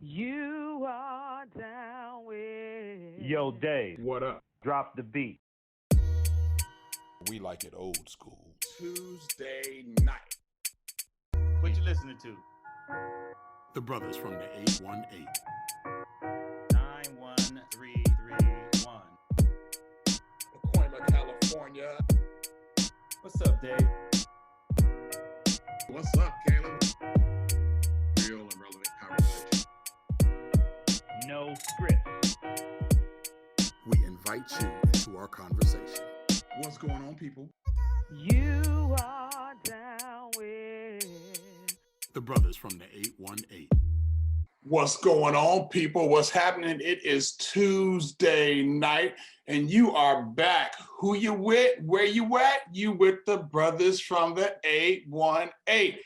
You are down with. Yo, Dave, What up? drop the beat. We like it old school. Tuesday night. What you listening to? The brothers from the 818. 91331. Pacoima, California. What's up, Dave? What's up, Caleb? Real and relevant conversation. No script. We invite you into our conversation. What's going on, people? You are down with. The brothers from the 818. What's going on, people? What's happening? It is Tuesday night, and you are back. Who you with? Where you at? You with the brothers from the 818. My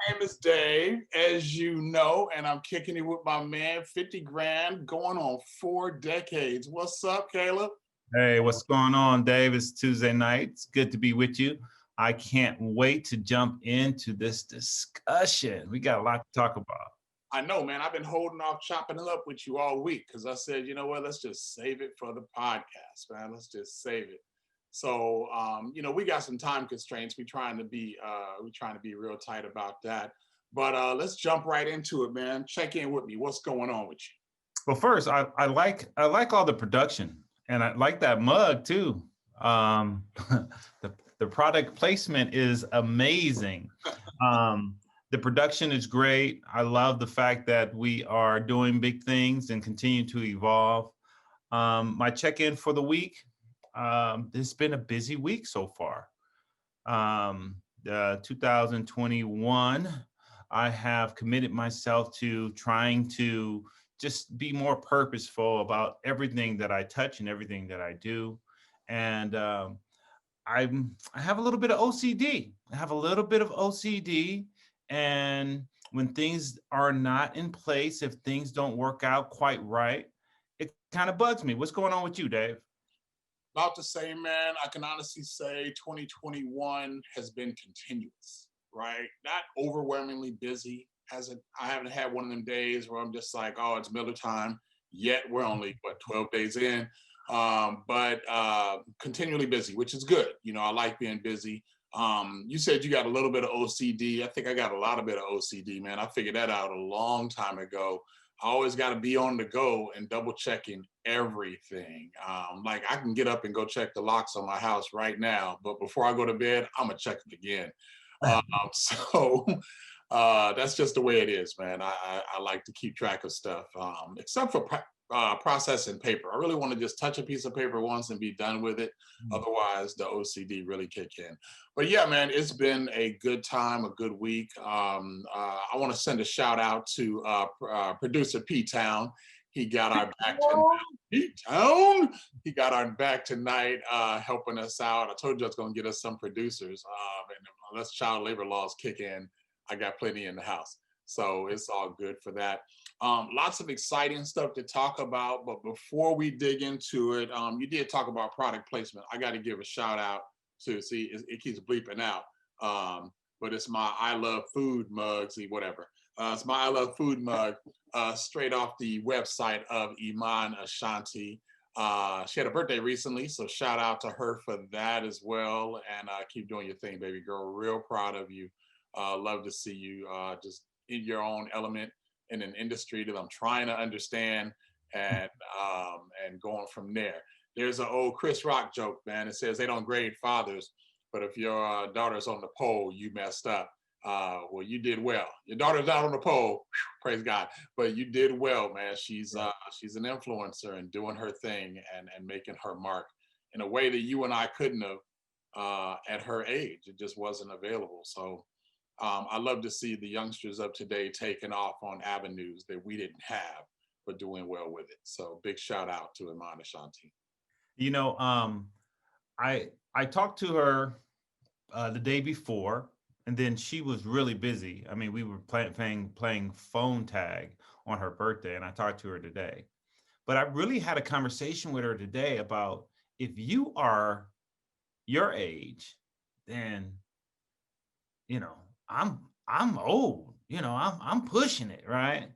name is Dave, as you know, and I'm kicking it with my man, 50 grand, going on 4 decades. What's up, Caleb? Hey, what's going on, Dave? It's Tuesday night. It's good to be with you. I can't wait to jump into this discussion. We got a lot to talk about. I know, man. I've been holding off chopping it up with you all week because I said, you know what, let's just save it for the podcast, man. Let's just save it. So, we got some time constraints. We're trying to be real tight about that. But let's jump right into it, man. Check in with me. What's going on with you? Well, first, I like all the production, and I like that mug too. The product placement is amazing. The production is great. I love the fact that we are doing big things and continue to evolve. My check-in for the week, it's been a busy week so far. 2021, I have committed myself to trying to just be more purposeful about everything that I touch and everything that I do. And I have a little bit of OCD. And when things are not in place, if things don't work out quite right, it kind of bugs me. What's going on with you, Dave? About to say, man, I can honestly say 2021 has been continuous, right? Not overwhelmingly busy. I haven't had one of them days where I'm just like, oh, it's Miller time. Yet we're only, 12 days in. But continually busy, which is good. I like being busy. You said you got a little bit of OCD. I think I got a lot of bit of OCD, man. I figured that out a long time ago. I always got to be on the go and double checking everything. Like I can get up and go check the locks on my house right now, but before I go to bed, I'm gonna check it again. So that's just the way it is, man. I like to keep track of stuff, except for processing paper. I really want to just touch a piece of paper once and be done with it. Otherwise, the OCD really kick in. But yeah, man, it's been a good time, a good week. I want to send a shout out to producer P-Town. He got our back tonight. P-Town. He got our back tonight, helping us out. I told you I was going to get us some producers. And unless child labor laws kick in, I got plenty in the house. So it's all good for that. Lots of exciting stuff to talk about, but before we dig into it, you did talk about product placement. I got to give a shout out to, see, it keeps bleeping out, but it's my I Love Food mug, whatever. It's my I Love Food mug, straight off the website of Iman Ashanti. She had a birthday recently, so shout out to her for that as well, and keep doing your thing, baby girl. Real proud of you. Love to see you just in your own element in an industry that I'm trying to understand, and going from there. There's an old Chris Rock joke, man. It says they don't grade fathers, but if your daughter's on the pole, you messed up. Well, you did well. Your daughter's out on the pole, praise God, but you did well, man. She's an influencer and doing her thing and making her mark in a way that you and I couldn't have at her age. It just wasn't available. So I love to see the youngsters of today taking off on avenues that we didn't have, but doing well with it. So big shout out to Iman Ashanti. I talked to her the day before, and then she was really busy. I mean, we were playing phone tag on her birthday, and I talked to her today. But I really had a conversation with her today about, if you are your age, then I'm old, I'm pushing it, right?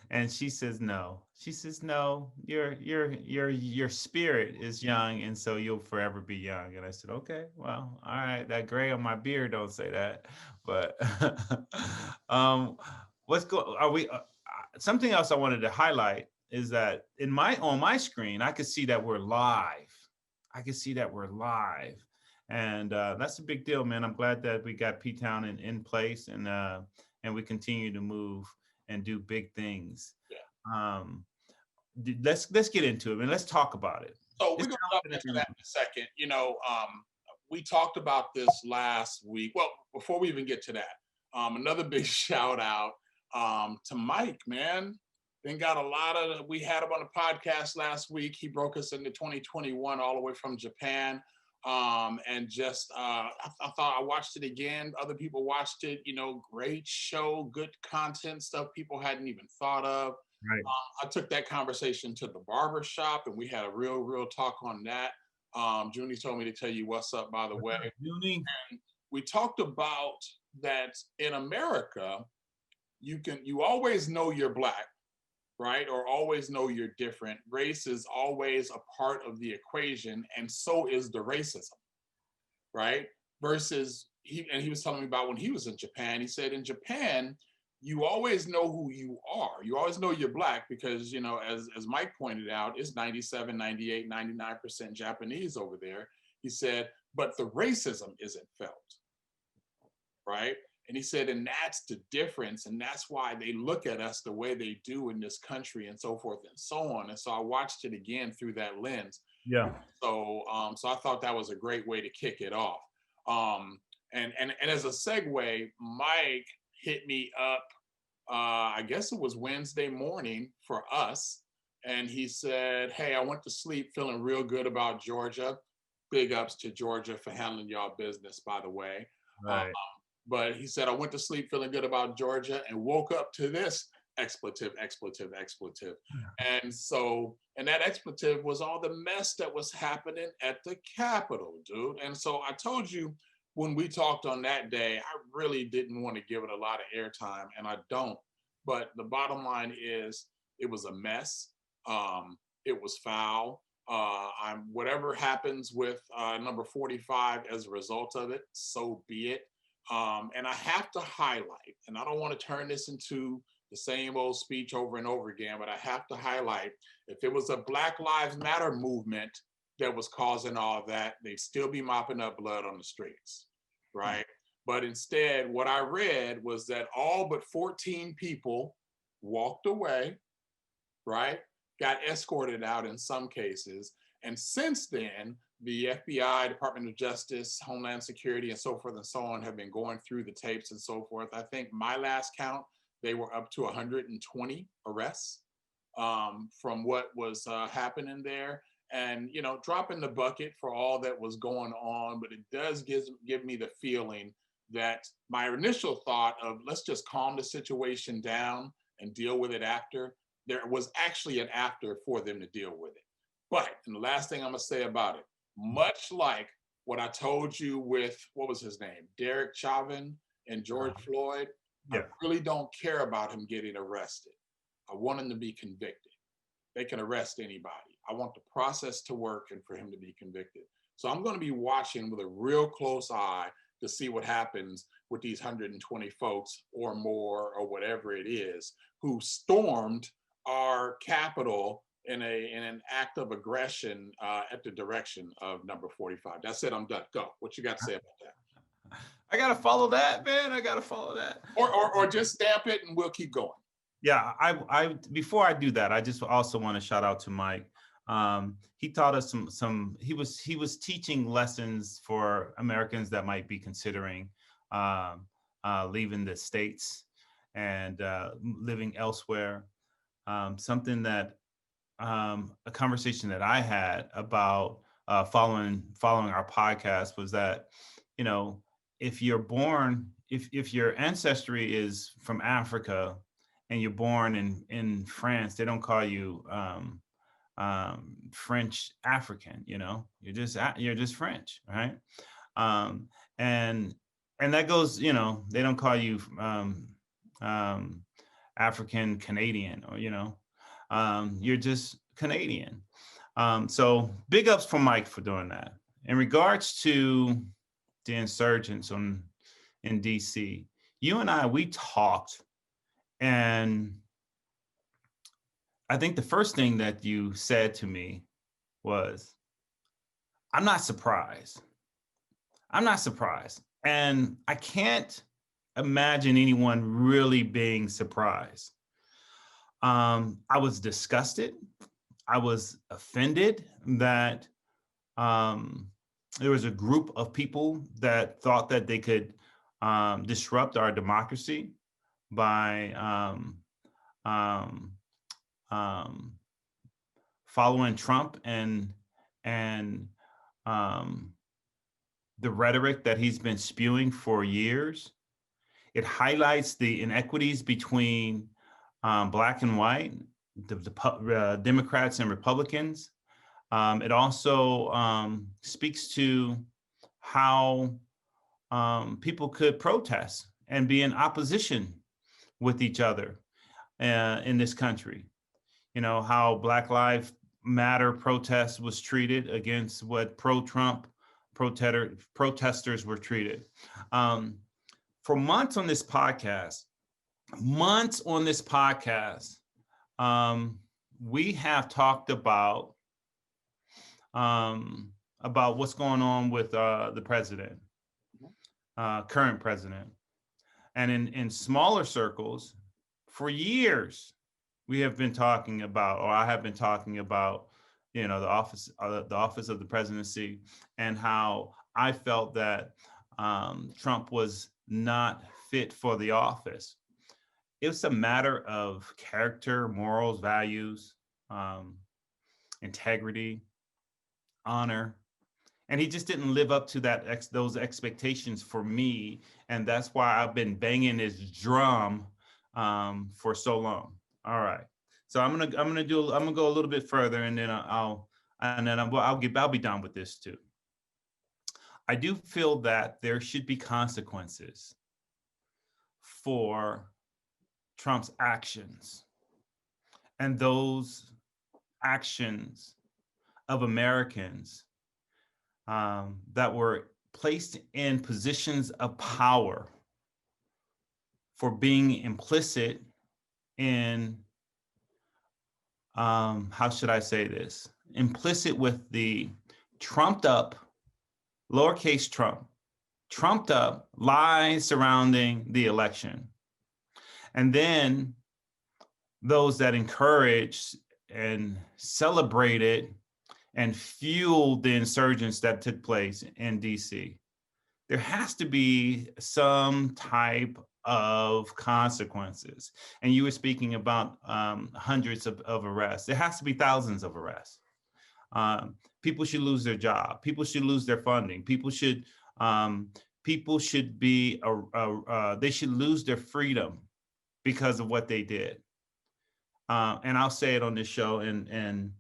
And she says, no. She says, no, your spirit is young, and so you'll forever be young. And I said, okay, well, all right. That gray on my beard don't say that, but um, are we? Something else I wanted to highlight is that on my screen, I could see that we're live. I can see that we're live, and that's a big deal, man. I'm glad that we got P-Town in place, and we continue to move and do big things. Yeah. Let's get into it, and let's talk about it. So we're gonna jump into that in a second. We talked about this last week. Well, before we even get to that, another big shout out to Mike, man. Then got we had him on the podcast last week. He broke us into 2021 all the way from Japan. And just, I thought I watched it again. Other people watched it, great show, good content, stuff people hadn't even thought of. Right. I took that conversation to the barber shop and we had a real talk on that. Junie told me to tell you what's up, by the way. Junie. And we talked about that in America, you always know you're Black, right? Or always know you're different. Race is always a part of the equation, and so is the racism, right? Versus, he was telling me about when he was in Japan. He said in Japan, you always know who you are. You always know you're Black because, as Mike pointed out, it's 97, 98, 99% Japanese over there. He said, but the racism isn't felt, right? And he said, and that's the difference. And that's why they look at us the way they do in this country and so forth and so on. And so I watched it again through that lens. Yeah. So I thought that was a great way to kick it off. And as a segue, Mike hit me up, I guess it was Wednesday morning for us. And he said, hey, I went to sleep feeling real good about Georgia. Big ups to Georgia for handling y'all business, by the way. Right. But he said, I went to sleep feeling good about Georgia and woke up to this expletive. Yeah. And that expletive was all the mess that was happening at the Capitol, dude. And so I told you when we talked on that day, I really didn't want to give it a lot of airtime, and I don't. But the bottom line is it was a mess. It was foul. Whatever happens with number 45 as a result of it, so be it. And I have to highlight, and I don't want to turn this into the same old speech over and over again, but I have to highlight, if it was a Black Lives Matter movement that was causing all that, they'd still be mopping up blood on the streets, right? But instead, what I read was that all but 14 people walked away, right? Got escorted out in some cases. And since then, the FBI, Department of Justice, Homeland Security, and so forth and so on have been going through the tapes and so forth. I think my last count, they were up to 120 arrests from what was happening there. And, dropping the bucket for all that was going on, but it does give me the feeling that my initial thought of let's just calm the situation down and deal with it after, there was actually an after for them to deal with it. But, and the last thing I'm gonna say about it, much like what I told you with, what was his name? Derek Chauvin and George Floyd, yeah. I really don't care about him getting arrested. I want him to be convicted. They can arrest anybody. I want the process to work and for him to be convicted. So I'm gonna be watching with a real close eye to see what happens with these 120 folks or more or whatever it is who stormed our Capitol in an act of aggression at the direction of number 45. That's it, I'm done. Go. What you got to say about that? I got to follow that, man. I got to follow that. Or just stamp it and we'll keep going. Yeah, I before I do that, I just also want to shout out to Mike. He taught us he was teaching lessons for Americans that might be considering leaving the States and living elsewhere. Something that a conversation that I had about following our podcast was that, if you're born, if your ancestry is from Africa and you're born in France, they don't call you French African, you're just French, right? And that goes, they don't call you African Canadian, or you're just Canadian. So big ups for Mike for doing that. In regards to the insurgents in DC, you and we talked, and I think the first thing that you said to me was, I'm not surprised. I'm not surprised. And I can't imagine anyone really being surprised. I was disgusted. I was offended that there was a group of people that thought that they could disrupt our democracy by following Trump and the rhetoric that he's been spewing for years. It highlights the inequities between Black and white, the Democrats and Republicans. It also speaks to how people could protest and be in opposition with each other in this country. How Black Lives Matter protest was treated against what pro-Trump protesters were treated. For months on this podcast, we have talked about what's going on with the president, current president. And in smaller circles, for years, we have been talking about, or I have been talking about, the office of the presidency, and how I felt that Trump was not fit for the office. It's a matter of character, morals, values, integrity, honor. And he just didn't live up to those expectations for me. And that's why I've been banging this drum for so long. All right. So I'm gonna go a little bit further, and then I'll be done with this too. I do feel that there should be consequences for Trump's actions, and those actions of Americans that were placed in positions of power for being implicit in, how should I say this? Implicit with the trumped up, lowercase trumped up lies surrounding the election. And then those that encouraged and celebrated and fueled the insurgents that took place in DC. There has to be some type of consequences. And you were speaking about hundreds of arrests. There has to be thousands of arrests. People should lose their job. People should lose their funding. People should be, they should lose their freedom because of what they did. And I'll say it on this show, and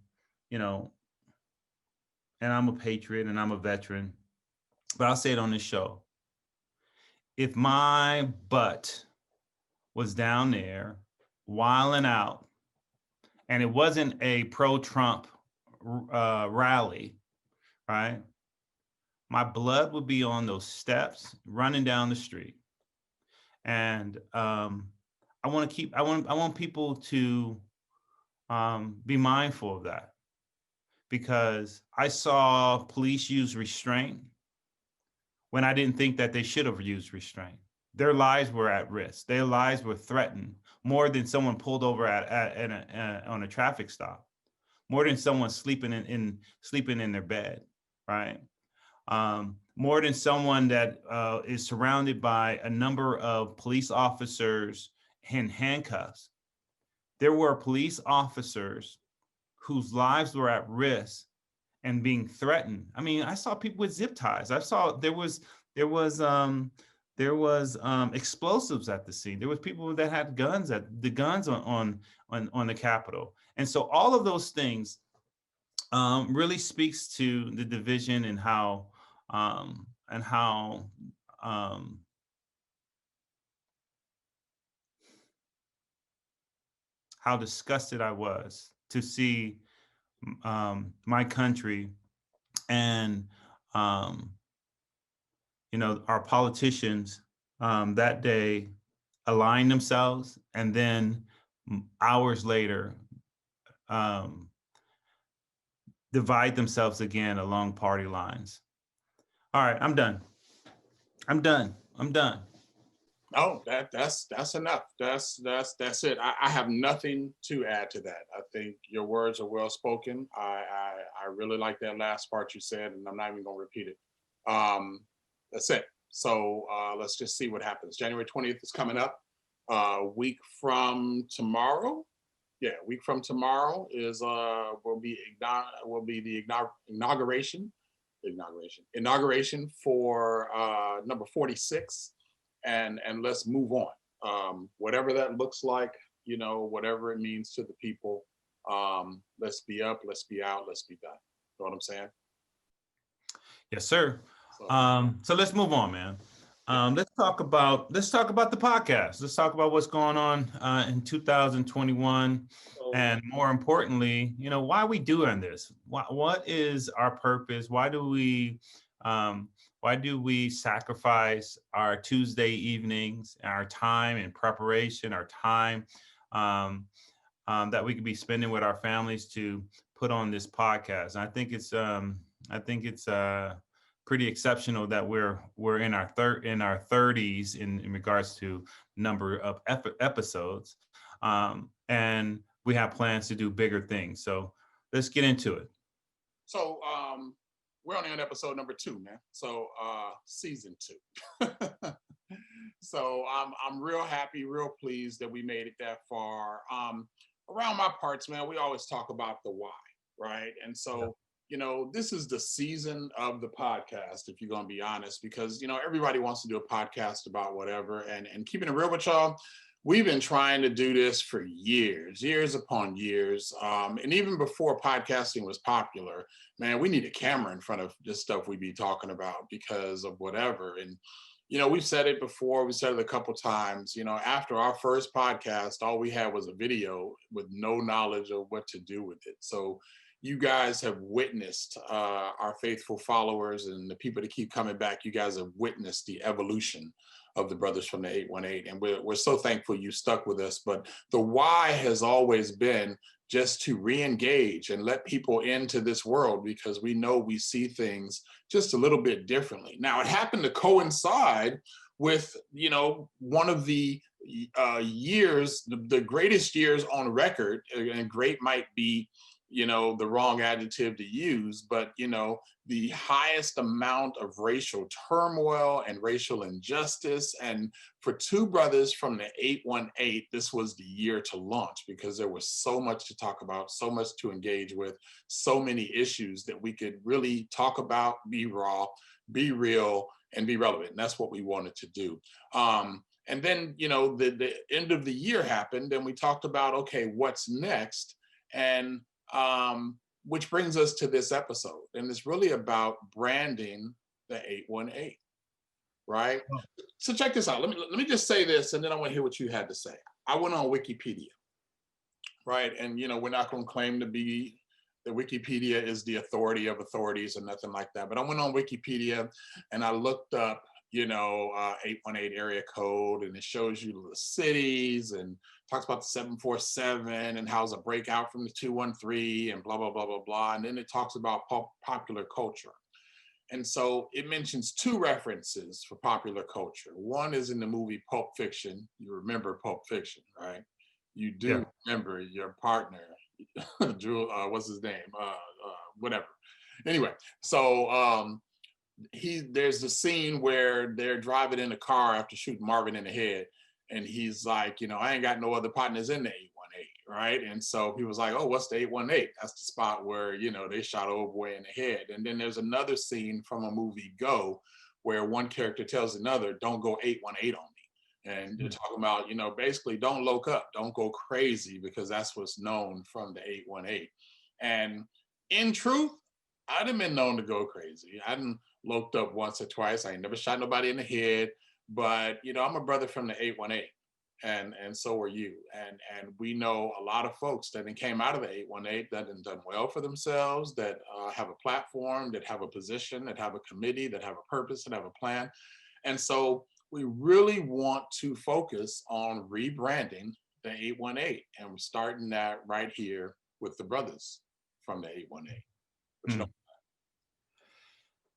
I'm a patriot and I'm a veteran, but I'll say it on this show. If my butt was down there wilding out, and it wasn't a pro-Trump rally, right? My blood would be on those steps running down the street. And I want people to be mindful of that, because I saw police use restraint when I didn't think that they should have used restraint. Their lives were at risk. Their lives were threatened more than someone pulled over on a traffic stop, more than someone sleeping in their bed, right? More than someone that is surrounded by a number of police officers in handcuffs. There were police officers whose lives were at risk and being threatened. I mean, I saw people with zip ties. I saw there was explosives at the scene. There was people that had guns on the Capitol. And so all of those things really speaks to the division and how how disgusted I was to see my country and our politicians that day align themselves, and then hours later um, divide themselves again along party lines. All right, I'm done. I'm done. I'm done. No, that's enough. That's it. I have nothing to add to that. I think your words are well spoken. I really like that last part you said, and I'm not even gonna repeat it. That's it. So let's just see what happens. January 20th is coming up. Week from tomorrow. Yeah, a week from tomorrow is will be the inauguration for number 46, and let's move on. Whatever that looks like, whatever it means to the people. Let's be up, let's be out, let's be done. You know what I'm saying? Yes, sir. So, So let's move on, man. Let's talk about the podcast. Let's talk about what's going on in 2021, and more importantly, why are we doing this? What is our purpose? Why do we sacrifice our Tuesday evenings, our time in preparation, our time that we could be spending with our families to put on this podcast? And I think it's pretty exceptional that we're in our 30s in regards to number of episodes, and we have plans to do bigger things. So let's get into it. So we're only on episode number 2, man. So season 2. So I'm real happy, real pleased that we made it that far. Around my parts, man, we always talk about the why, right? And so this is the season of the podcast, if you're going to be honest, because, everybody wants to do a podcast about whatever. And keeping it real with y'all, we've been trying to do this for years upon years. And even before podcasting was popular, man, we need a camera in front of this stuff we be talking about because of whatever. And, we've said it before, we said it a couple times, after our first podcast, all we had was a video with no knowledge of what to do with it. So you guys have witnessed our faithful followers and the people that keep coming back. You guys have witnessed the evolution of the Brothers from the 818. And we're so thankful you stuck with us. But the why has always been just to re-engage and let people into this world, because we know we see things just a little bit differently. Now, it happened to coincide with, one of the years, the greatest years on record, and great might be the wrong adjective to use, but the highest amount of racial turmoil and racial injustice. And for two brothers from the 818, this was the year to launch, because there was so much to talk about, so much to engage with, so many issues that we could really talk about, be raw, be real, and be relevant. And that's what we wanted to do. And then, the end of the year happened, and we talked about, okay, what's next? And which brings us to this episode. And it's really about branding the 818, right? So check this out. Let me just say this, and then I want to hear what you had to say. I went on Wikipedia, right? And, we're not going to claim to be, that Wikipedia is the authority of authorities or nothing like that. But I went on Wikipedia and I looked up, 818 area code, and it shows you the cities and talks about the 747 and how's a breakout from the 213 and blah, blah, blah, blah, blah. And then it talks about popular culture. And so it mentions 2 references for popular culture. One is in the movie Pulp Fiction. You remember Pulp Fiction, right? You do remember your partner, Drew, what's his name? Whatever. Anyway, so there's the scene where they're driving in a car after shooting Marvin in the head. And he's like, I ain't got no other partners in the 818, right? And so he was like, oh, what's the 818? That's the spot where, they shot old boy in the head. And then there's another scene from a movie, Go, where one character tells another, don't go 818 on me. And you're talking about, basically don't look up, don't go crazy, because that's what's known from the 818. And in truth, I done been known to go crazy. I done loked up once or twice. I ain't never shot nobody in the head. But, I'm a brother from the 818. and so are you. And we know a lot of folks that came out of the 818 that have done well for themselves, that have a platform, that have a position, that have a committee, that have a purpose, that have a plan. And so we really want to focus on rebranding the 818, and we're starting that right here with the brothers from the 818. But you know,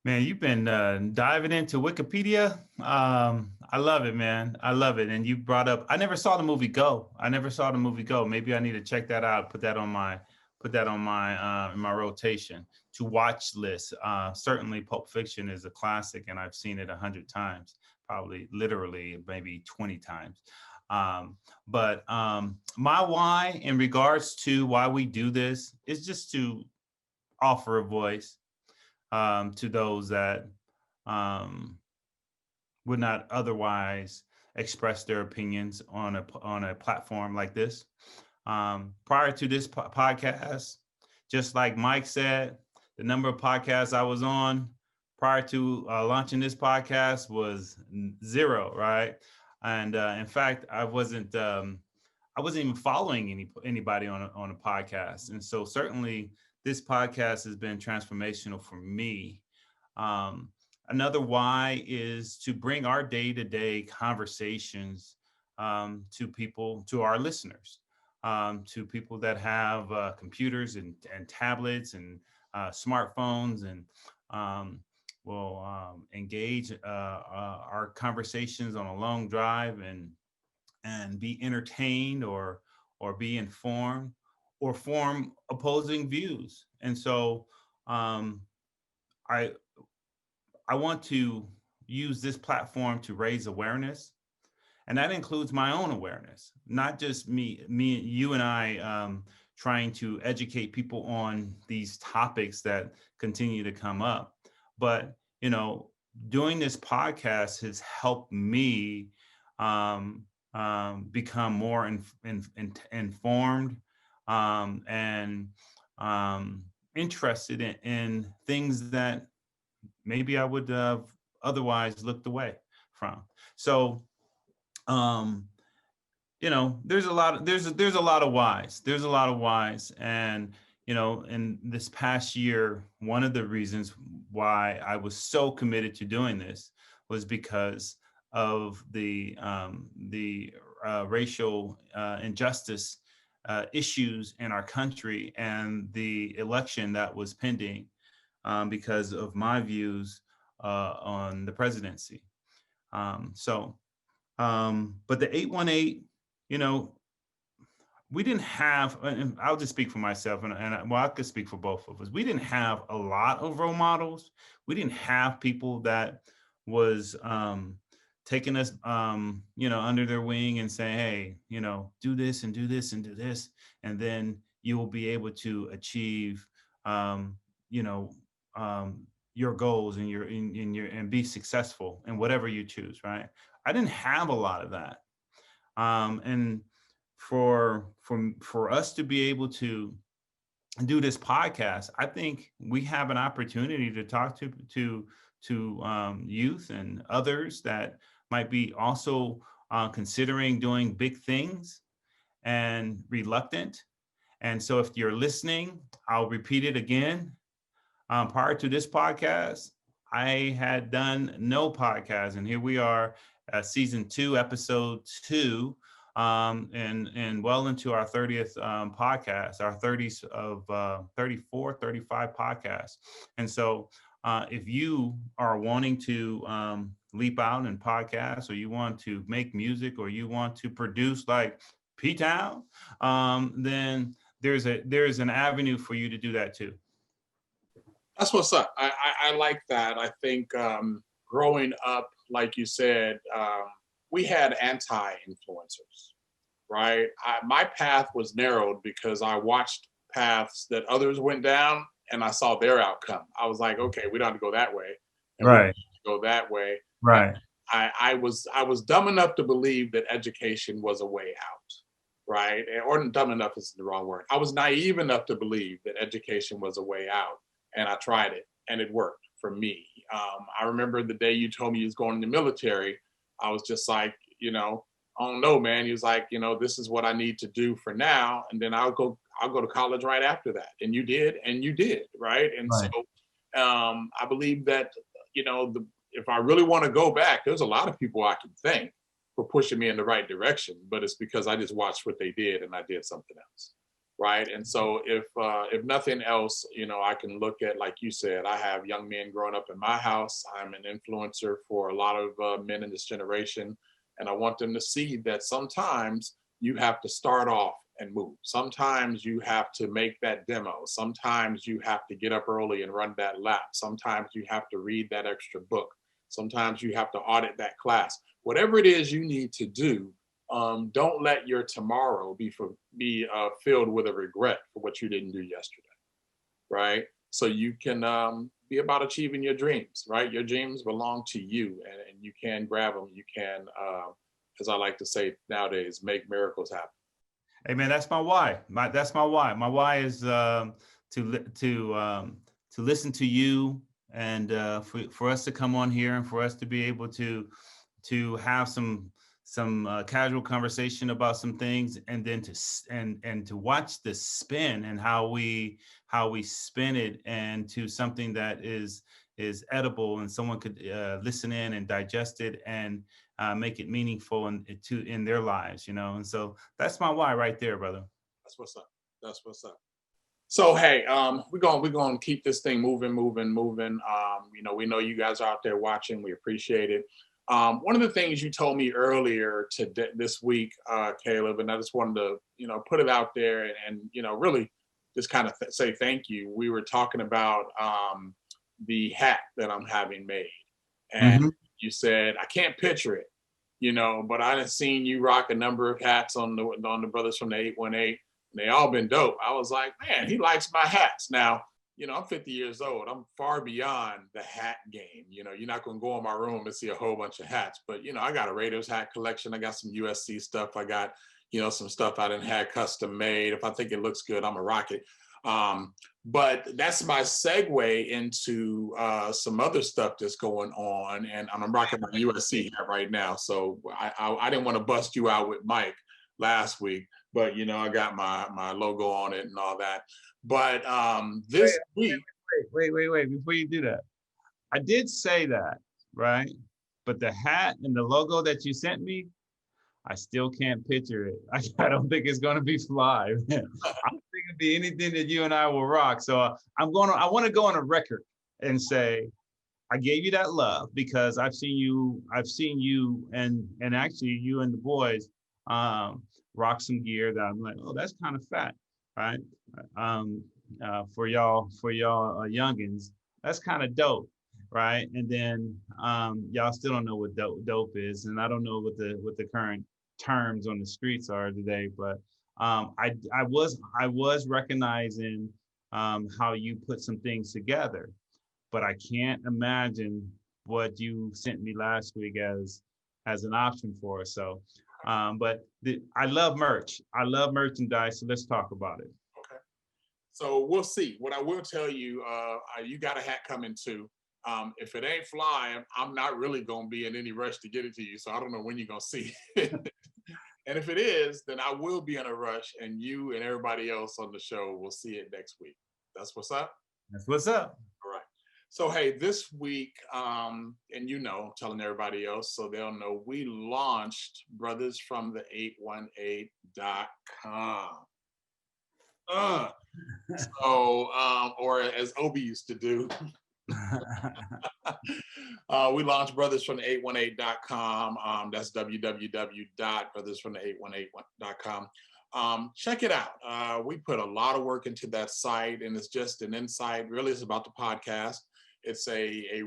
Man, you've been diving into Wikipedia. I love it, man. I love it. And you brought up, I never saw the movie Go. Maybe I need to check that out. Put that on my in my rotation to watch list. Certainly, Pulp Fiction is a classic, and I've seen it 100 times, probably literally maybe 20 times. But my why in regards to why we do this is just to offer a voice to those that would not otherwise express their opinions on a platform like this. Prior to this podcast, just like Mike said, the number of podcasts I was on prior to launching this podcast was 0, right? And in fact, I wasn't even following anybody on a podcast, and so certainly this podcast has been transformational for me. Another why is to bring our day-to-day conversations to people, to our listeners, to people that have computers and and smartphones, and will engage our conversations on a long drive and be entertained or be informed or form opposing views. And so I want to use this platform to raise awareness. And that includes my own awareness, not just me, you and I trying to educate people on these topics that continue to come up. But, you know, doing this podcast has helped me become more informed and interested in things that maybe I would have otherwise looked away from. So, you know, there's a lot of whys. And, you know, in this past year, one of the reasons why I was so committed to doing this was because of the racial injustice issues in our country and the election that was pending because of my views on the presidency. But the 818, you know, we didn't have, and I'll just speak for myself, and I could speak for both of us. We didn't have a lot of role models. We didn't have people that was taking us, you know, under their wing and saying, hey, you know, do this and do this and do this, and then you will be able to achieve, you know, your goals and and be successful in whatever you choose, right? I didn't have a lot of that, and for us to be able to do this podcast, I think we have an opportunity to talk to youth and others that might be also considering doing big things and reluctant. And so if you're listening, I'll repeat it again. Prior to this podcast, I had done no podcast, and here we are, season 2, episode 2, and well into our 30th podcast, our 30s of 34, 35 podcasts. And so if you are wanting to leap out in podcasts, or you want to make music, or you want to produce like P-Town, then there's an avenue for you to do that too. That's what's up. I like that. I think growing up, like you said, we had anti-influencers, right? My path was narrowed because I watched paths that others went down, and I saw their outcome. I was like, okay, we don't have to go that way. And Right. we don't have to go that way. Right. I was dumb enough to believe that education was a way out, right? Or dumb enough is the wrong word. I was naive enough to believe that education was a way out, and I tried it, and it worked for me. I remember the day you told me you was going in the military. I was just like, you know, I don't know, man. He was like, this is what I need to do for now, and then I'll go to college right after that. And you did, right? And Right. so I believe that if I really want to go back, there's a lot of people I can thank for pushing me in the right direction, but it's because I just watched what they did and I did something else, right? And so if nothing else, I can look at, like you said, I have young men growing up in my house. I'm an influencer for a lot of men in this generation, and I want them to see that sometimes you have to start off and move. Sometimes you have to make that demo. Sometimes you have to get up early and run that lap. Sometimes you have to read that extra book. Sometimes you have to audit that class. Whatever it is you need to do, don't let your tomorrow be filled with a regret for what you didn't do yesterday, right? So you can be about achieving your dreams, right? Your dreams belong to you, and you can grab them. You can, as I like to say nowadays, make miracles happen. Hey man, that's my why. That's my why. My why is to listen to you, and for us to come on here and for us to be able to have some casual conversation about some things, and then to watch the spin and how we spin it into something that is edible and someone could listen in and digest it and make it meaningful in their lives, And so that's my why right there, brother. That's what's up. That's what's up. So hey, we're gonna keep this thing moving. We know you guys are out there watching. We appreciate it. One of the things you told me earlier this week, Caleb, and I just wanted to put it out there and really just kind of say thank you. We were talking about the hat that I'm having made, and you said I can't picture it, but I done seen you rock a number of hats on the brothers from the 818. And they all been dope. I was like, man, he likes my hats. Now, I'm 50 years old. I'm far beyond the hat game. You're not going to go in my room and see a whole bunch of hats. But, I got a Raiders hat collection. I got some USC stuff. I got, some stuff I done had custom made. If I think it looks good, I'm a rock it. But that's my segue into some other stuff that's going on. And I'm rocking my USC hat right now. So I didn't want to bust you out with Mike last week, but I got my logo on it and all that. But this week, wait, before you do that, I did say that, right? But the hat and the logo that you sent me, I still can't picture it. I don't think it's gonna be fly. I don't think it'll be anything that you and I will rock. So I want to go on a record and say I gave you that love because I've seen you and actually you and the boys rock some gear that I'm like, oh, that's kind of fat, right? For y'all youngins, that's kind of dope, right? And then y'all still don't know what dope is, and I don't know what the current terms on the streets are today, but I was recognizing how you put some things together, but I can't imagine what you sent me last week as an option for us. So but I love merch. I love merchandise. So let's talk about it. Okay. So we'll see. What I will tell you, you got a hat coming too. If it ain't flying, I'm not really going to be in any rush to get it to you. So I don't know when you're going to see it. And if it is, then I will be in a rush, and you and everybody else on the show will see it next week. That's what's up? That's what's up. All right. So, hey, this week, and telling everybody else so they'll know, we launched brothersfromthe818.com. Or as Obi used to do, we launched brothersfromthe818.com. That's www.brothersfromthe818.com. Check it out. We put a lot of work into that site, and it's just an insight. Really, it's about the podcast. It's a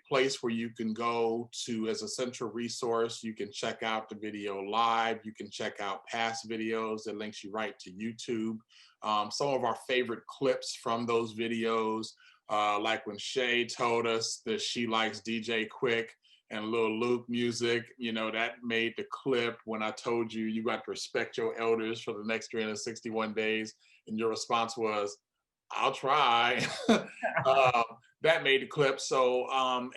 place where you can go to as a central resource. You can check out the video live. You can check out past videos. It links you right to YouTube. Some of our favorite clips from those videos, like when Shay told us that she likes DJ Quick and Lil Luke music, that made the clip when I told you you got to respect your elders for the next 361 days. And your response was, I'll try. That made the clip. So, I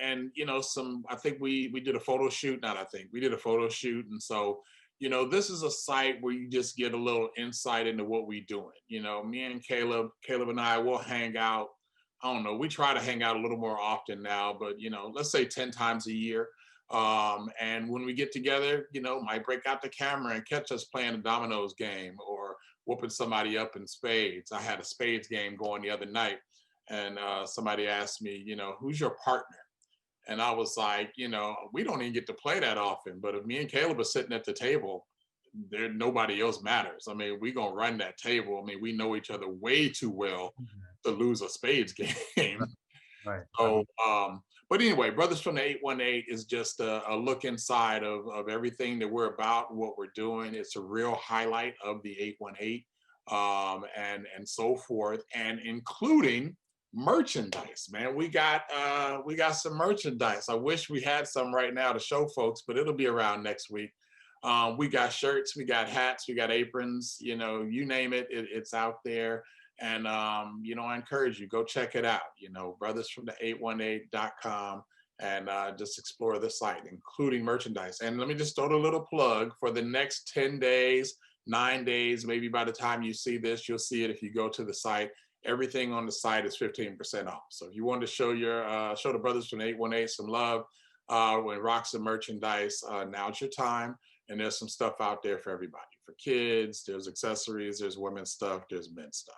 think we did a photo shoot. We did a photo shoot. And so, this is a site where you just get a little insight into what we're doing. Me and Caleb and I will hang out. I don't know, we try to hang out a little more often now, but let's say 10 times a year. And when we get together, might break out the camera and catch us playing a dominoes game or whooping somebody up in spades. I had a spades game going the other night, and somebody asked me, who's your partner? And I was like, we don't even get to play that often, but if me and Caleb are sitting at the table, nobody else matters. I mean, we're gonna run that table. I mean, we know each other way too well to lose a spades game. Right. So, but anyway, Brothers from the 818 is just a look inside of everything that we're about, what we're doing. It's a real highlight of the 818, and so forth, and including merchandise. Man, we got some merchandise. I wish we had some right now to show folks, but it'll be around next week. We got shirts, we got hats, we got aprons, you name it, it's out there. And, I encourage you, go check it out, brothersfromthe818.com, and just explore the site, including merchandise. And let me just throw a little plug for the next 10 days, 9 days, maybe by the time you see this, you'll see it if you go to the site. Everything on the site is 15% off. So if you want to show the Brothers from the 818 some love, when rock some merchandise, now's your time. And there's some stuff out there for everybody. For kids, there's accessories, there's women's stuff, there's men's stuff.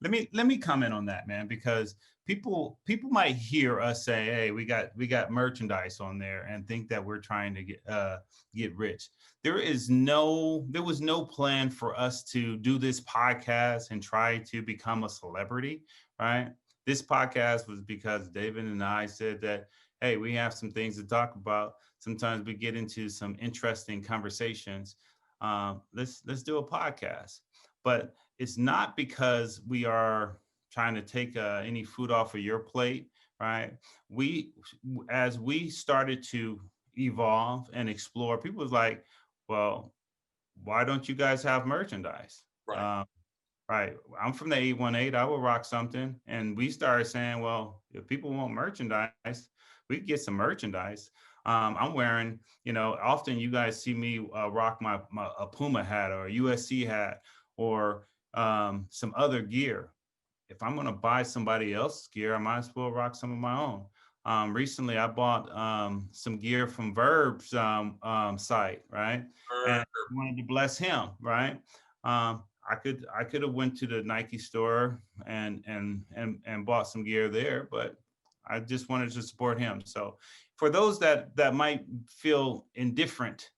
Let me comment on that, man, because people might hear us say, "Hey, we got merchandise on there," and think that we're trying to get rich. There was no plan for us to do this podcast and try to become a celebrity, right? This podcast was because David and I said that, hey, we have some things to talk about. Sometimes we get into some interesting conversations. Let's do a podcast. But it's not because we are trying to take any food off of your plate, right? As we started to evolve and explore, people was like, well, why don't you guys have merchandise? Right. Right. I'm from the 818. I will rock something. And we started saying, well, if people want merchandise, we can get some merchandise. I'm wearing, often you guys see me rock a Puma hat or a USC hat or some other gear. If I'm going to buy somebody else's gear, I might as well rock some of my own. Recently, I bought some gear from Verb's site, right? And I wanted to bless him, right? I could have went to the Nike store and bought some gear there, but I just wanted to support him. So for those that might feel indifferent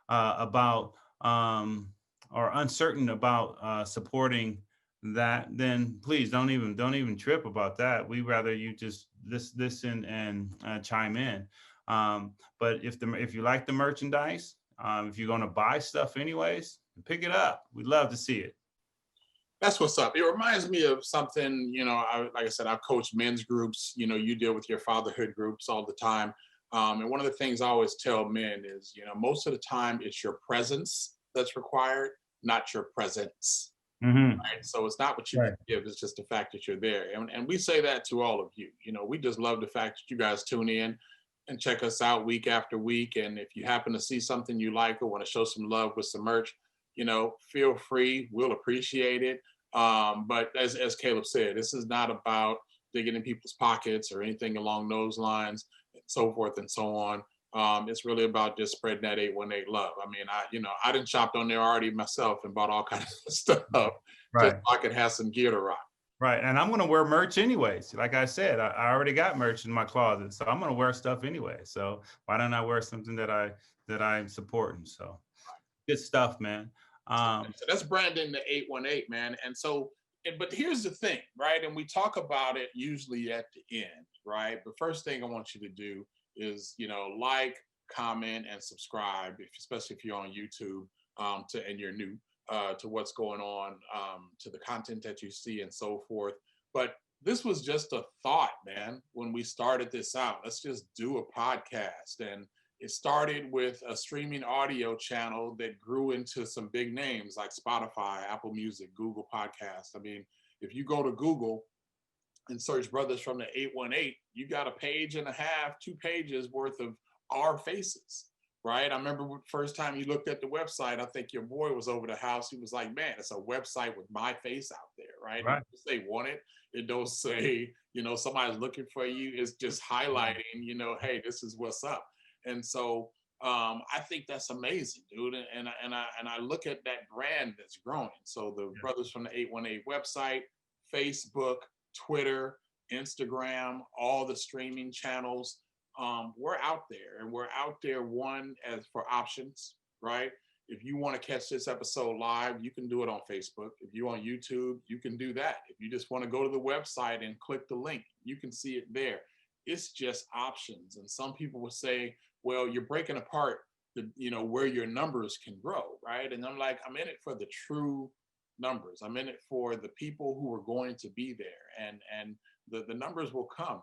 about or uncertain about supporting that, then please don't even trip about that. We rather you just listen and chime in. But if you like the merchandise, if you're going to buy stuff anyways, pick it up. We'd love to see it. That's what's up. It reminds me of something, like I said, I've coached men's groups, you deal with your fatherhood groups all the time. And one of the things I always tell men is, most of the time it's your presence that's required, not your presence. Mm-hmm. Right? So it's not what you can give, it's just the fact that you're there. And we say that to all of you. We just love the fact that you guys tune in and check us out week after week. And if you happen to see something you like or want to show some love with some merch, feel free. We'll appreciate it. But as Caleb said, this is not about digging in people's pockets or anything along those lines, and so forth and so on. It's really about just spreading that 818 love. I mean, I done shopped on there already myself and bought all kinds of stuff right, just so I could have some gear to rock. Right, and I'm going to wear merch anyways. Like I said, I already got merch in my closet, so I'm going to wear stuff anyway. So why don't I wear something that I'm supporting? So good stuff, man. So that's branding the 818, man. And so, but here's the thing, right? And we talk about it usually at the end, right? But first thing I want you to do is, like, comment, and subscribe, especially if you're on YouTube, and you're new to what's going on, to the content that you see and so forth. But this was just a thought, man, when we started this out. Let's just do a podcast. And it started with a streaming audio channel that grew into some big names like Spotify, Apple Music, Google Podcasts. I mean, if you go to Google and search Brothers from the 818, you got a page and a half, 2 pages worth of our faces, right? I remember the first time you looked at the website, I think your boy was over the house. He was like, man, it's a website with my face out there, right? Right. It doesn't say want it don't say, somebody's looking for you. It's just highlighting, hey, this is what's up. And so I think that's amazing, dude. And I look at that brand that's growing. So the Brothers from the 818 website, Facebook, Twitter, Instagram, all the streaming channels. We're out there, and we're out there, one, as for options, right? If you want to catch this episode live, you can do it on Facebook. If you're on YouTube, you can do that. If you just want to go to the website and click the link, you can see it there. It's just options. And some people will say, well, you're breaking apart where your numbers can grow, right? And I'm like, I'm in it for the true numbers. I'm in it for the people who are going to be there. And the numbers will come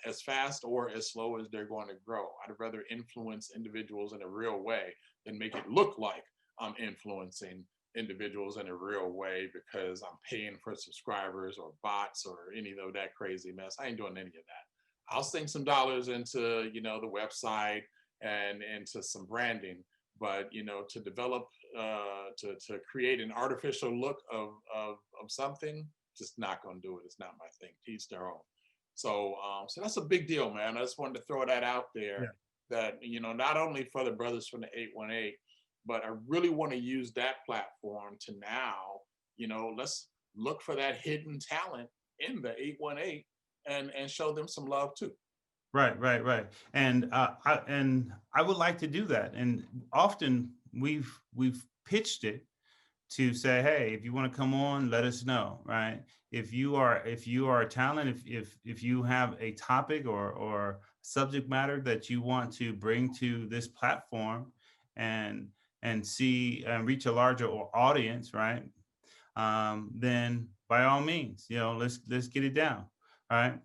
as fast or as slow as they're going to grow. I'd rather influence individuals in a real way than make it look like I'm influencing individuals in a real way because I'm paying for subscribers or bots or any of that crazy mess. I ain't doing any of that. I'll sink some dollars into, the website and into some branding, but, to develop, to create an artificial look of something, just not going to do it. It's not my thing. Teach their own. So that's a big deal, man. I just wanted to throw that out there that, not only for the Brothers from the 818, but I really want to use that platform to now, let's look for that hidden talent in the 818 and show them some love too. Right. And I would like to do that. And often we've pitched it to say, hey, if you want to come on, let us know, right? If you are a talent, if you have a topic or subject matter that you want to bring to this platform and see and reach a larger audience, right? Then by all means, let's get it down, all right?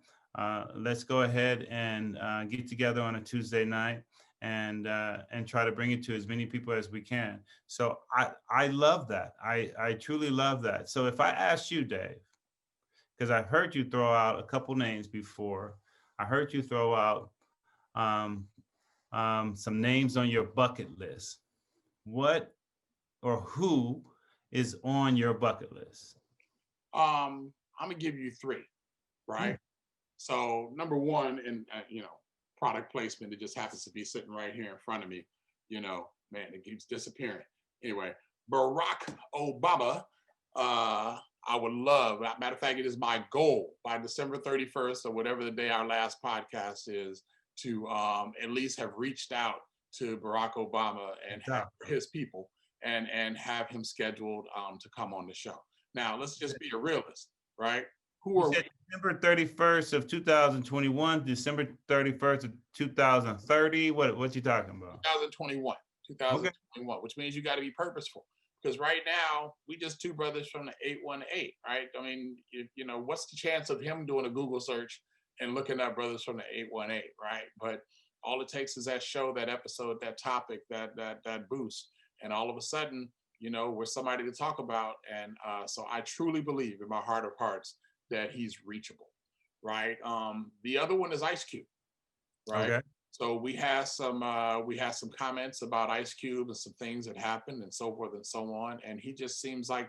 Let's go ahead and get together on a Tuesday night and try to bring it to as many people as we can. So I love that. I truly love that. So if I asked you, Dave, because I've heard you throw out a couple names before, I heard you throw out some names on your bucket list. What or who is on your bucket list? I'm gonna give you three, right? So number one, and product placement, it just happens to be sitting right here in front of me. Man, it keeps disappearing. Anyway, Barack Obama. I would love, matter of fact, it is my goal by December 31st or whatever the day our last podcast is to at least have reached out to Barack Obama and have his people and have him scheduled to come on the show. Now, let's just be a realist, right? Who are we? December 31st of 2021, December 31st of 2030. What you talking about? 2021, which means you got to be purposeful. Because right now, we just two brothers from the 818, right? I mean, what's the chance of him doing a Google search and looking up Brothers from the 818, right? But all it takes is that show, that episode, that topic, that boost. And all of a sudden, we're somebody to talk about. And so I truly believe in my heart of hearts that he's reachable, right? The other one is Ice Cube, right? Okay. So we had some comments about Ice Cube and some things that happened and so forth and so on. And he just seems like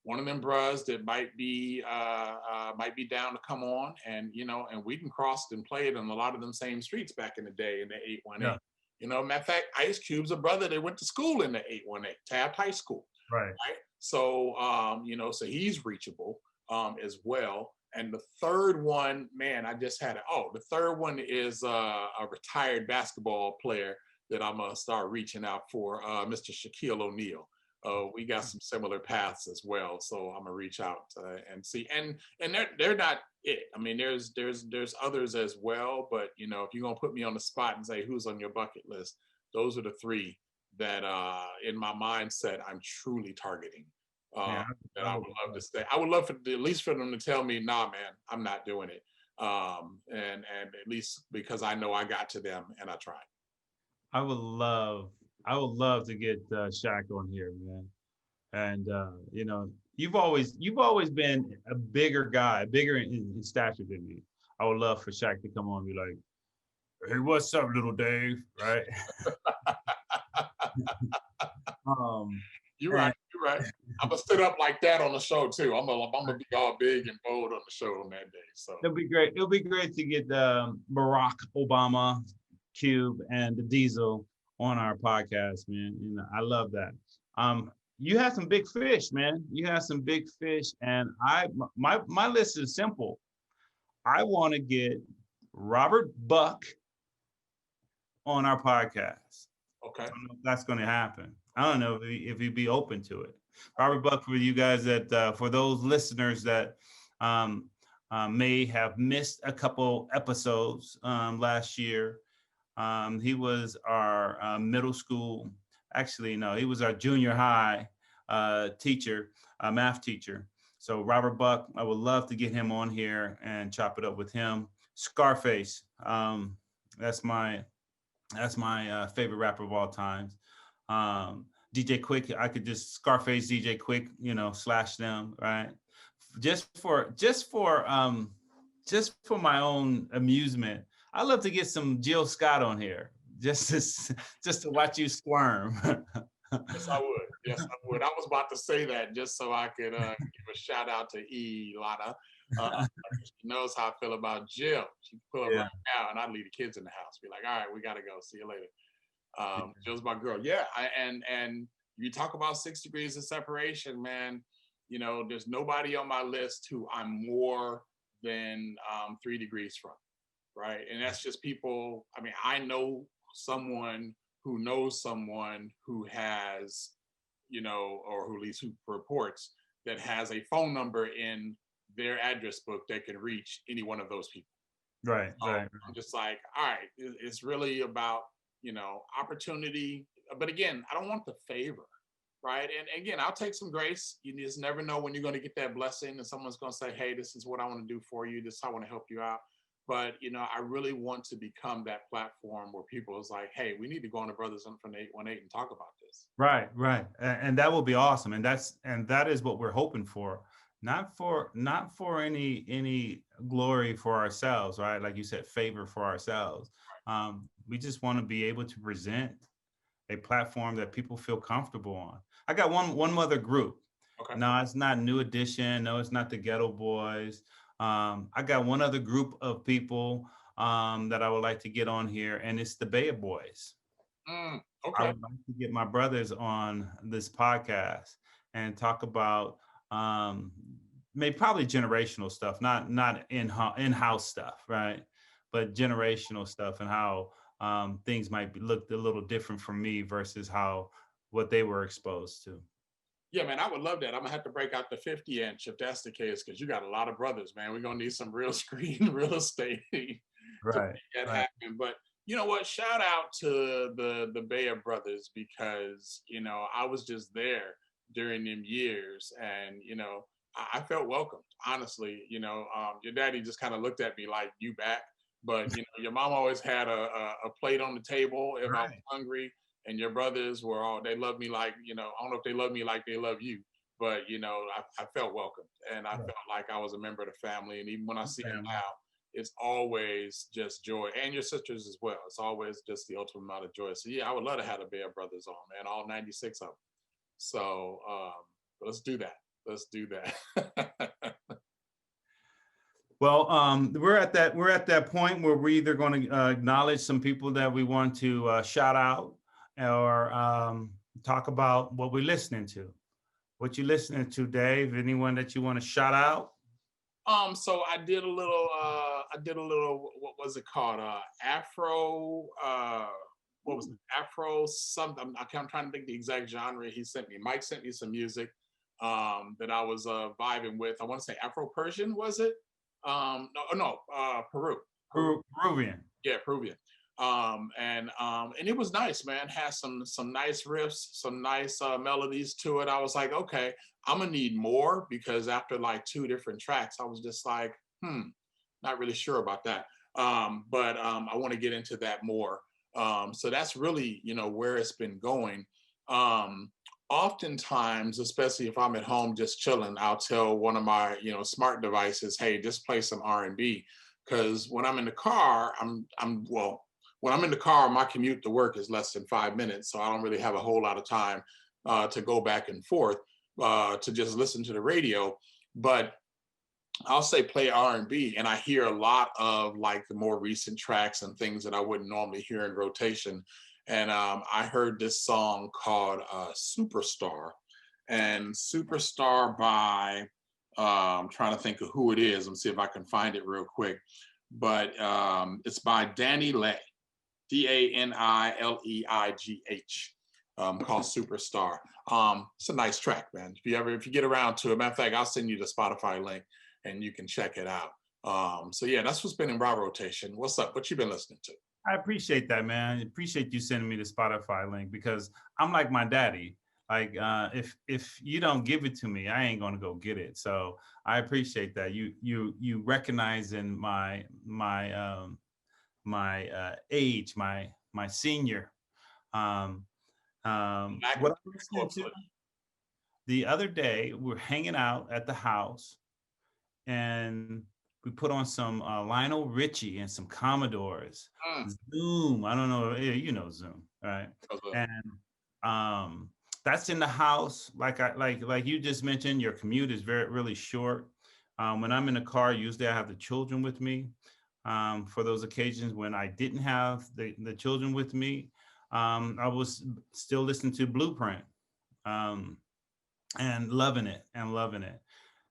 one of them bros that might be down to come on. And and we can cross and played on a lot of them same streets back in the day in the 818. Yeah. Matter of fact, Ice Cube's a brother that went to school in the 818, Taft High School. Right. So so he's reachable as well. And the third one, man, I just had it. Oh, the third one is a retired basketball player that I'm gonna start reaching out for, Mr. Shaquille O'Neal. We got some similar paths as well, so I'm gonna reach out and see. And they're not it. I mean, there's others as well, but if you're gonna put me on the spot and say who's on your bucket list, those are the three that in my mindset I'm truly targeting. That I would love to stay. I would love for at least for them to tell me, nah, man, I'm not doing it. And at least because I know I got to them and I tried. I would love to get Shaq on here, man. And you've always been a bigger guy, bigger in stature than me. I would love for Shaq to come on and be like, hey, what's up, little Dave? Right? Um, You're right. You're right. I'm gonna sit up like that on the show too. I'm gonna be all big and bold on the show on that day. So it'll be great. It'll be great to get Barack Obama, Cube, and the Diesel on our podcast, man. You know, I love that. You have some big fish, man. You have some big fish, and my list is simple. I want to get Robert Buck on our podcast. okay. I don't know if that's going to happen. I don't know if he'd be open to it. Robert Buck, for you guys that, for those listeners that may have missed a couple episodes last year, he was our middle school, actually, no, he was our junior high teacher, math teacher. So Robert Buck, I would love to get him on here and chop it up with him. Scarface, that's my favorite rapper of all times. DJ Quick, I could just Scarface, DJ Quick, you know, slash them, right? Just for my own amusement, I love to get some Jill Scott on here, just to watch you squirm. Yes, I would. Yes, I would. I was about to say that just so I could give a shout out to E. Lana. She knows how I feel about Jill. She pull up right now, and I'd leave the kids in the house. Be like, all right, we gotta go. See you later. Jill's my girl. Yeah, and you talk about 6 degrees of separation, man. You know, there's nobody on my list who I'm more than 3 degrees from, right? And that's just people. I mean, I know someone who knows someone who has, you know, or who at least who reports that has a phone number in their address book that can reach any one of those people. Right. I'm just like, all right, it's really about, you know, opportunity. But again, I don't want the favor, right? And again, I'll take some grace. You just never know when you're going to get that blessing and someone's going to say, hey, this is what I want to do for you. This is how I want to help you out. But, you know, I really want to become that platform where people is like, hey, we need to go on to Brothers from 818 and talk about this. Right. And that will be awesome. And that is what we're hoping for. Not for any glory for ourselves, right? Like you said, favor for ourselves. We just want to be able to present a platform that people feel comfortable on. I got one other group. Okay. No, it's not New Edition. No, it's not the Ghetto Boys. I got one other group of people that I would like to get on here, and it's the Bay Boys. Okay. I would like to get my brothers on this podcast and talk about maybe probably generational stuff, not in-house stuff, right? But generational stuff and how things might be looked a little different from me versus what they were exposed to. Yeah, man, I would love that. I'm gonna have to break out the 50-inch if that's the case, because you got a lot of brothers, man. We're gonna need some real screen real estate to Right. make that happen. But you know what? Shout out to the Bayer brothers, because you know I was just there during them years, and you know I felt welcomed. Honestly, you know, your daddy just kind of looked at me like, "You back?" But you know, your mom always had a plate on the table if I was hungry. And your brothers were they loved me like, you know, I don't know if they love me like they love you, but, you know, I felt welcomed and I felt like I was a member of the family. And even when I see them now, it's always just joy, and your sisters as well. It's always just the ultimate amount of joy. So yeah, I would love to have the Bear brothers on, man, all 96 of them. So let's do that. Let's do that. Well, we're at that point where we're either going to acknowledge some people that we want to shout out, or talk about what we're listening to. What you listening to, Dave? Anyone that you want to shout out? So I did a little, what was it called? Afro, what was it? Afro something. I'm trying to think the exact genre he sent me. Mike sent me some music that I was vibing with. I want to say Afro-Persian, was it? Peru. Peruvian. Yeah, Peruvian. And it was nice, man. Had some nice riffs, some nice melodies to it. I was like, okay, I'm gonna need more, because after like 2 different tracks, I was just like, not really sure about that. But I want to get into that more. So that's really, you know, where it's been going. Oftentimes, especially if I'm at home just chilling, I'll tell one of my, you know, smart devices, hey, just play some R&B. Because when I'm in the car, when I'm in the car, my commute to work is less than 5 minutes, so I don't really have a whole lot of time to go back and forth to just listen to the radio. But I'll say play R&B, and I hear a lot of like the more recent tracks and things that I wouldn't normally hear in rotation. And I heard this song called Superstar, and Superstar by trying to think of who it is. Let me see if I can find it real quick. But it's by Danny Leigh, DANILEIGH, called Superstar. It's a nice track, man. If you get around to it, matter of fact, I'll send you the Spotify link and you can check it out. So yeah, that's what's been in my rotation. What's up? What you been listening to? I appreciate that, man. I appreciate you sending me the Spotify link because I'm like my daddy. Like if you don't give it to me, I ain't gonna go get it. So I appreciate that. You recognizing my age, my senior. What I'm listening to the other day, we're hanging out at the house and we put on some Lionel Richie and some Commodores. Zoom. I don't know. You know Zoom, right? And that's in the house. Like you just mentioned, your commute is really short. When I'm in the car, usually I have the children with me. For those occasions when I didn't have the children with me, I was still listening to Blueprint and loving it.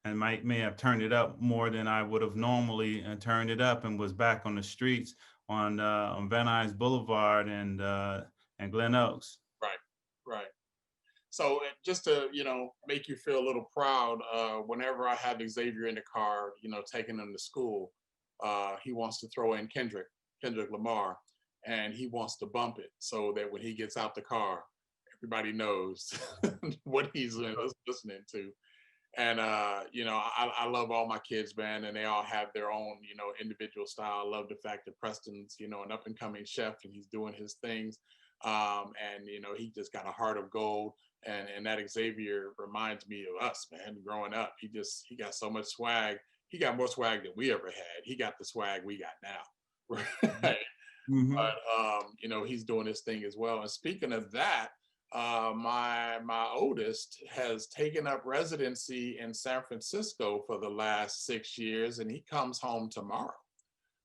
And may have turned it up more than I would have normally turned it up, and was back on the streets on Van Nuys Boulevard and Glen Oaks. Right. So just to make you feel a little proud, whenever I have Xavier in the car, taking him to school, he wants to throw in Kendrick Lamar, and he wants to bump it so that when he gets out the car, everybody knows what he's listening to. And I love all my kids, man, and they all have their own individual style. I love the fact that Preston's an up and coming chef, and he's doing his things, and he just got a heart of gold. And that Xavier reminds me of us, man. Growing up, he got so much swag. He got more swag than we ever had. He got the swag we got now, right? Mm-hmm. But he's doing his thing as well. And speaking of that, my oldest has taken up residency in San Francisco for the last 6 years, and he comes home tomorrow.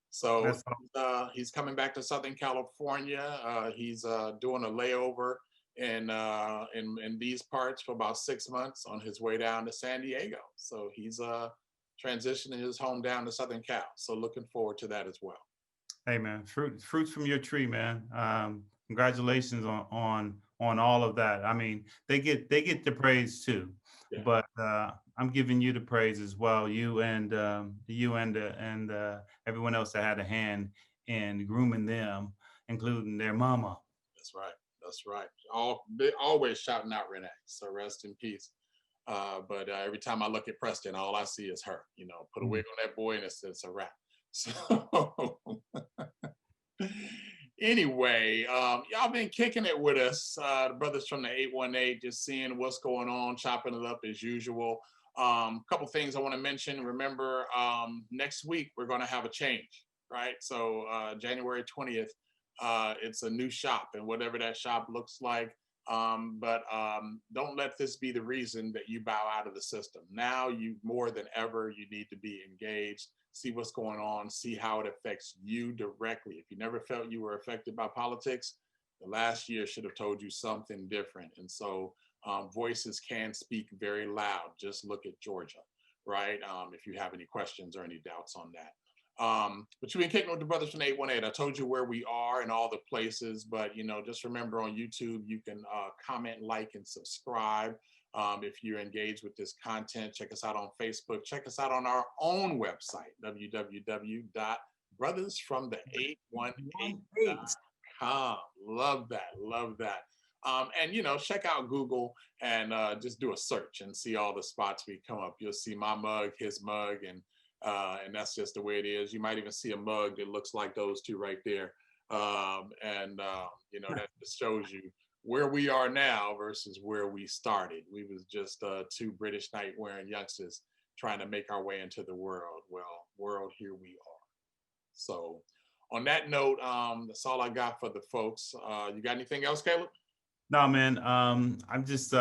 So he's coming back to Southern California. He's doing a layover in these parts for about 6 months on his way down to San Diego. So he's transitioning his home down to Southern Cal. So looking forward to that as well. Hey man, fruits from your tree, man. Congratulations on all of that. I mean, they get the praise too, yeah. But I'm giving you the praise as well. You and everyone else that had a hand in grooming them, including their mama. That's right. Always shouting out Renee. So rest in peace. But every time I look at Preston, all I see is her. Put a wig on that boy, and it's a wrap. So anyway, y'all been kicking it with us, the brothers from the 818, just seeing what's going on, chopping it up as usual. Couple things I want to mention. Remember, next week we're going to have a change, right? So January 20th, it's a new shop, and whatever that shop looks like. But don't let this be the reason that you bow out of the system. Now, you more than ever, you need to be engaged, see what's going on, see how it affects you directly. If you never felt you were affected by politics, the last year should have told you something different. And so voices can speak very loud. Just look at Georgia, right? If you have any questions or any doubts on that. But you've been kicking with the brothers from 818. I told you where we are and all the places, but just remember, on YouTube you can comment, like, and subscribe. If you're engaged with this content, check us out on Facebook. Check us out on our own website, www.brothersfromthe818.com. Love that. And check out Google and just do a search and see all the spots we come up. You'll see my mug, his mug, and that's just the way it is. You might even see a mug that looks like those two right there. That just shows you where we are now versus where we started. We was just two British night-wearing youngsters trying to make our way into the world. Well, world, here we are. So on that note, that's all I got for the folks. You got anything else, Caleb? No, man. I'm just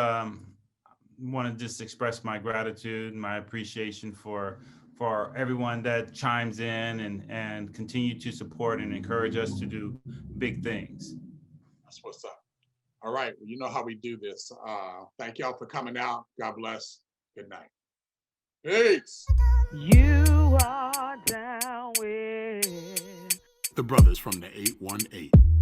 want to just express my gratitude, my appreciation for everyone that chimes in and continue to support and encourage us to do big things. That's what's up. All right. Well, you know how we do this. Thank y'all for coming out. God bless. Good night. Peace. You are down with The brothers from the 818.